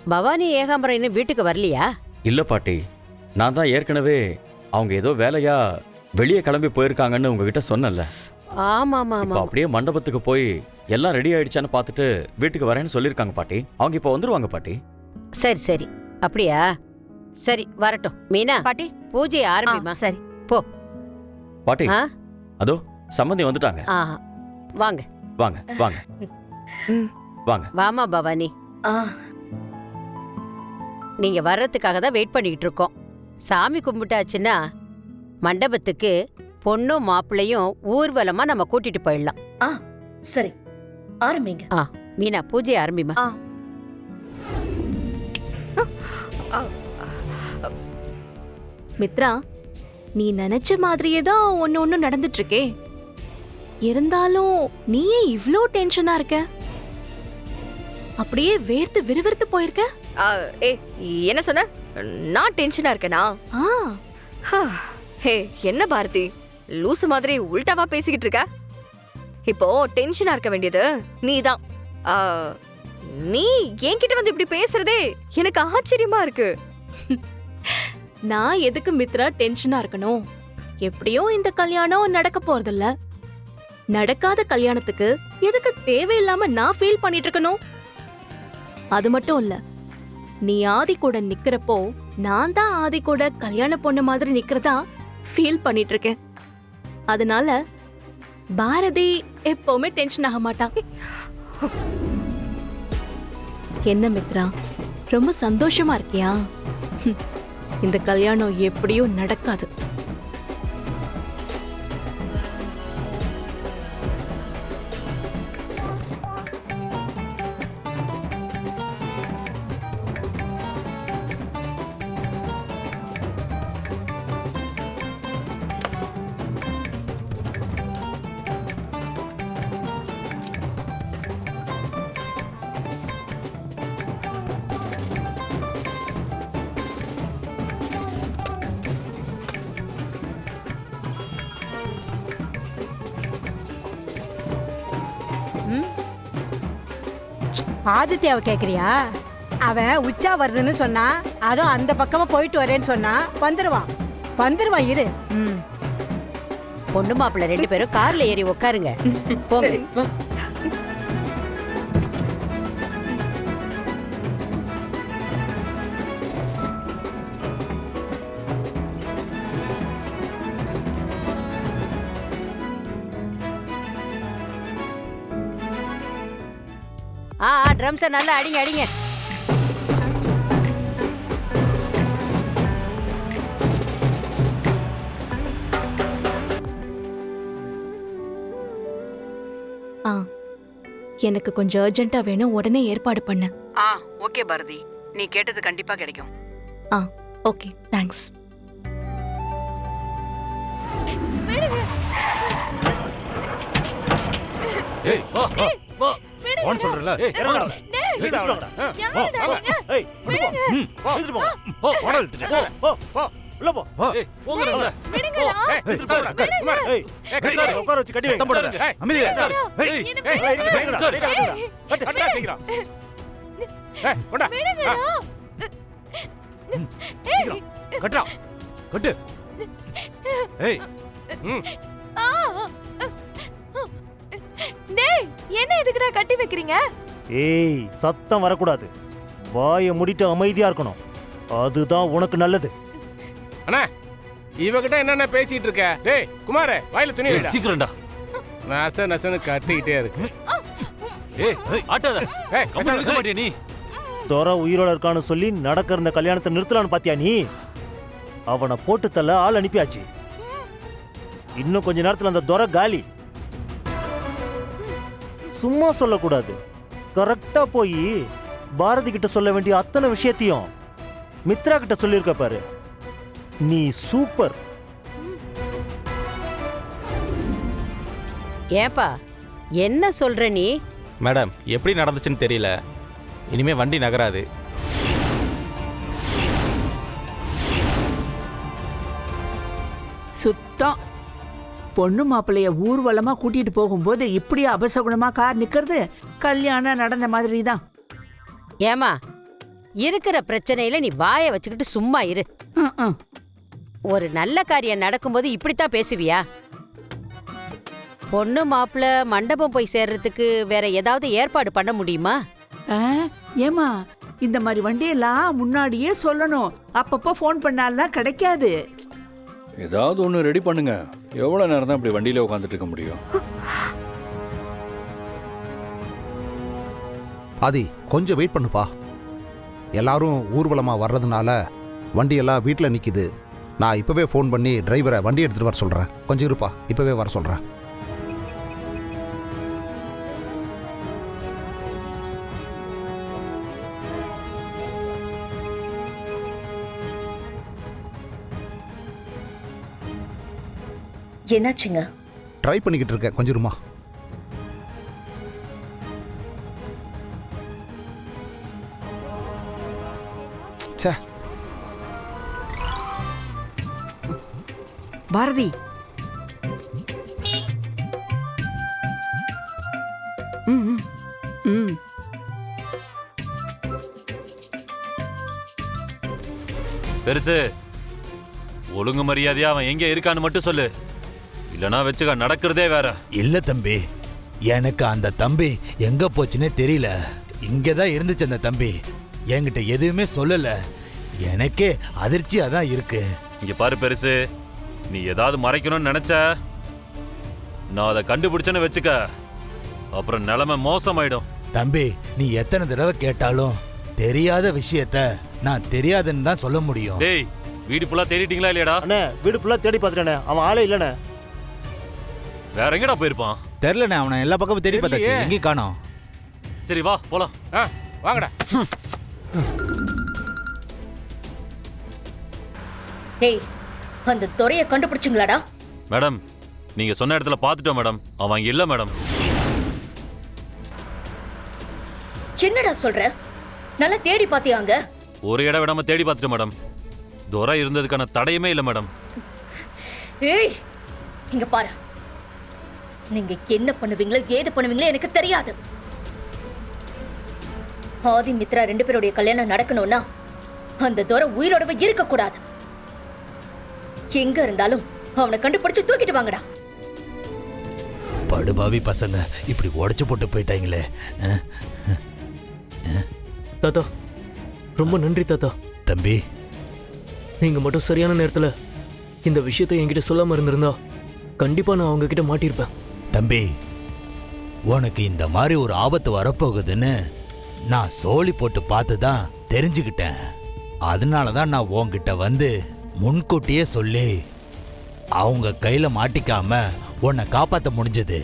பவானி ஏகாம்பரம் இன்னும் வீட்டுக்கு வரலையா? இல்ல பாட்டி, நான் தான் ஏற்கனவே அவங்க ஏதோ வேலையா வெளியே கிளம்பி போயிருக்காங்கன்னு உங்ககிட்ட சொன்னல. ஆமாமா ஆமா. அப்படியே மண்டபத்துக்கு போய் எல்லாம் ரெடி ஆயிடுச்சான்னு பார்த்துட்டு வீட்டுக்கு வரேன்னு சொல்லியிருக்காங்க பாட்டி. அவங்க இப்போ வந்துருவாங்க பாட்டி. சரி சரி, அப்படியா? சரி வரட்டும். மீனா பாட்டி பூஜை ஆரம்பிமா. சரி போ பாட்டி. அதோ சம்மந்தி வந்துட்டாங்க. வாங்க வாங்க வாங்க வாங்க. வாமா பவானி, நீங்க வர்றதுக்காக தான் வெயிட் பண்ணிக்கிட்டு இருக்கோம். சாமி கும்பிட்டாச்சுன்னா மண்டபத்துக்கு பொண்ணும் மாப்பிள்ளையும் ஊர்வலமா நம்ம கூட்டிட்டு போயிடலாம். சரி ஆரம்பிங்க. மீனா பூஜை ஆரம்பிமா. மித்ரா, நீ நினைச்ச மாதிரியே தான் ஒன்னு நடந்துட்டு இருக்கே. இருந்தாலும் நீயே இவ்ளோ டென்ஷனா இருக்க? அப்படியே வேர்த்து விறுவிறுத்து போயிருக்க. என்ன சொன்ன? நான் டென்ஷனா இருக்கேனா? ஹே என்ன பாரதி, லூசு மாதிரி உல்டாவா பேசிக்கிட்டு இருக்க? இப்போ டென்ஷனா இருக்க வேண்டியது நீதான். நீ என்கிட்ட வந்து இப்படி பேசுறதே எனக்கு ஆச்சரியமா இருக்கு. நான் எதுக்கு மித்ரா டென்ஷனா இருக்கணும்? எப்படியோ இந்த கல்யாணம் நடக்க போறதில்ல. நடக்காத கல்யாணத்துக்கு எதுக்கு தேவையில்லாம நான் ஃபீல் பண்ணிட்டு இருக்கணும்? அது மட்டும் இல்ல, நீ ஆதி கூட நிக்கிறப்போ நான் தான் ஆதி கூட கல்யாண பொண்ணு மாதிரி நிக்கிறதா ஃபீல் பண்ணிட்டு இருக்கேன். அதனால பாரதி எப்பவுமே டென்ஷன் ஆக மாட்டா. என்ன மித்ரா, ரொம்ப சந்தோஷமா இருக்கியா? இந்த கல்யாணம் எப்படியோ நடக்காது. ஆதித்யாவை கேக்குறியா? அவன் உச்சா வருதுன்னு சொன்னா, அதுவும் அந்த பக்கமா போயிட்டு வரேன்னு சொன்னா வந்துருவான் இரு. பொண்ணு மாப்பிள்ளை 2 பேரும் கார்ல ஏறி உட்காருங்க. போங்க. ட்ரம்ஸை நல்லா அடிங்க அடிங்க. எனக்கு கொஞ்சம் அர்ஜென்ட்டா வேணும், உடனே ஏற்பாடு பண்ணு. ஓகே பாரதி, நீ கேட்டது கண்டிப்பா கிடைக்கும். Okay thanks. ஏய் வா வா வா வான்னு சொல்றல. இறங்கடா. எடுத்துட்டு வாடா. ஏய் எடுத்துட்டு போ. போ வாடா எடுத்துட்டு போ. போ உள்ள போ. ஏய் போங்கடா. விடுங்கடா. எடுத்துட்டு போடா. குமார் ஏய் கட்டி உட்கார வச்சு கட்டி வை. தம்படா. அமைதியா. ஏய் இறங்கடா. கட்டு கட்டா சீக்கிரம். ஏய் போடா. விடுங்கடா. சீக்கிரம் கட்டா. கட்டு. ஏய் டேய் என்ன எதுக்குடா கட்டி வைக்கிறீங்க? ஏய் சத்தம் வரக்கூடாது, வாயை மூடிட்டு அமைதியா இருக்கணும், அதுதான் உனக்கு நல்லது. அண்ணா இவகிட்ட என்னென்ன பேசிட்டு இருக்க? டேய் குமாரே வாயில துணி வைடா. சீக்கிரம்டா. நசன்னு கத்திக்கிட்டே இருக்கு. ஏய் ஆட்டாத. ஏய் கம்பெனி இருக்க மாட்டியா நீ? துரை உயிரோட இருக்கான்னு சொல்லி நடக்கிற இந்த கல்யாணத்தை நிறுத்தலான்னு பாத்தியா நீ? அவனை போட்டு தள்ள ஆள் அனுப்பியாச்சு. இன்னும் கொஞ்ச நேரத்துல அந்த துரை காலி. சும்மா சொல்லக்கூடாது, கரெக்டா போய் பாரதி கிட்ட சொல்ல வேண்டிய அத்தனை விஷயத்தையும் மித்ரா கிட்ட சொல்லியிருக்க பாரு. நீ சூப்பர். ஏப்பா என்ன சொல்ற நீ? மேடம் எப்படி நடந்துச்சுன்னு தெரியல, இனிமே வண்டி நகராது. சுத்தம். பொண்ணு மாப்பிள்ளைய ஊர்வலமா கூட்டிட்டு போகும்போது இப்படி அபசகுணமா கார் நிக்கிறது கல்யாணம் நடந்த மாதிரி தான். ஏமா இருக்கிற பிரச்சனையில நீ வாயை வச்சுக்கிட்டு சும்மா இரு. ஒரு நல்ல காரியம் நடக்கும்போது இப்படித்தான் பேசுவியா? பொண்ணு மாப்பிள்ள மண்டபம் போய் சேர்றதுக்கு வேற ஏதாவது ஏற்பாடு பண்ண முடியுமா? ஏமா இந்த மாதிரி வண்டியெல்லாம் முன்னாடியே சொல்லணும். அப்பப்போ ஃபோன் பண்ணாலாம் கிடைக்காது. ஏதாவது ஒன்று ரெடி பண்ணுங்க. எவ்வளோ நேரம் தான் இப்படி வண்டியில உட்காந்துட்டு இருக்க முடியும்? ஆதி, கொஞ்சம் வெயிட் பண்ணுப்பா. எல்லாரும் ஊர்வலமா வர்றதுனால வண்டியெல்லாம் வீட்டில் நிற்கிது. நான் இப்போவே ஃபோன் பண்ணி டிரைவரை வண்டி எடுத்துகிட்டு வர சொல்கிறேன். கொஞ்சம் இருப்பா, இப்போவே வர சொல்கிறேன். என்னாச்சுங்க? ட்ரை பண்ணிக்கிட்டு இருக்கேன், கொஞ்சம் இருமா. சே, பாரதி, பெருசு, ஒழுங்கு மரியாதையா அவன் எங்க இருக்கான்னு மட்டும் சொல்லு. இல்லனா வச்சுக்க, நடக்கிறதே வேற. இல்ல தம்பி, எனக்கு அந்த தம்பி எங்க போச்சுன்னே தெரியல. இங்கதான் இருந்துச்சு அந்த தம்பி. என்கிட்ட எதுவுமே சொல்லல. எனக்கே அதிர்ச்சியா தான் இருக்கு. இங்க பாரு பெருசு, நீ ஏதாவது மறைக்கணும்னு நினைச்ச, நான் அதை கண்டுபிடிச்சேன்னு வச்சுக்க, அப்புறம் நிலைமை மோசமாயிடும். தம்பி, நீ எத்தனை தடவை கேட்டாலும் தெரியாத விஷயத்த நான் தெரியாதுன்னு தான் சொல்ல முடியும். டேய், வீடு ஃபுல்லா தேடிட்டீங்களா இல்லையாடா? அண்ணே, வீடு ஃபுல்லா தேடி பார்த்துட்டேனே, அவன் ஆளே இல்லைண்ணே. வேற எங்கடா போயிருப்பான்? தெரியலண்ணே, அவனை எல்லா பக்கமும் தேடி பார்த்தாச்சு, எங்கேயும் காணோம். சரி வா போலாம். வாங்கடா. டேய், அந்த துறையை கண்டுபிடிச்சுங்களாடா? மேடம், நீங்க சொன்ன இடத்துல பார்த்துட்டோம் மேடம். அவன் இங்க இல்ல மேடம். என்னடா சொல்ற? நல்லா தேடி பாத்தியாங்க? ஒரு இடம் விடாம தேடி பார்த்துட்டோம் மேடம். துரை இருந்ததுக்கான தடையுமே இல்ல மேடம். ஏய், இங்க பாரு. நீங்க என்ன பண்ணுவீங்களோ ஏது பண்ணுவீங்களோ எனக்கு தெரியாது. ஆதி மித்ரா 2 பேருடைய கல்யாணம் நடக்கணும்னா அந்த துரை உயிரோடவே இருக்க கூடாது. எங்க இருந்தாலும் அவனை கண்டுபிடிச்சு தூக்கிட்டு வாங்கடா. படுபாவி பசங்க இப்படி உடைச்சு போட்டு போயிட்டாங்களே. தாத்தா, ரொம்ப நன்றி தாத்தா. தம்பி, நீங்க மட்டும் சரியான நேரத்துல இந்த விஷயத்தை என்கிட்ட சொல்லாம இருந்திருந்தா கண்டிப்பா நான் அவங்க கிட்ட மாட்டிருப்பேன். தம்பி, உனக்கு இந்த மாதிரி ஒரு ஆபத்து வரப்போகுதுன்னு நான் சோழி போட்டு பார்த்து தான் தெரிஞ்சுக்கிட்டேன். அதனாலதான் நான் உன்கிட்ட வந்து முன்கூட்டியே சொல்லி அவங்க கையில மாட்டிக்காம உன்னை காப்பாற்ற முடிஞ்சது.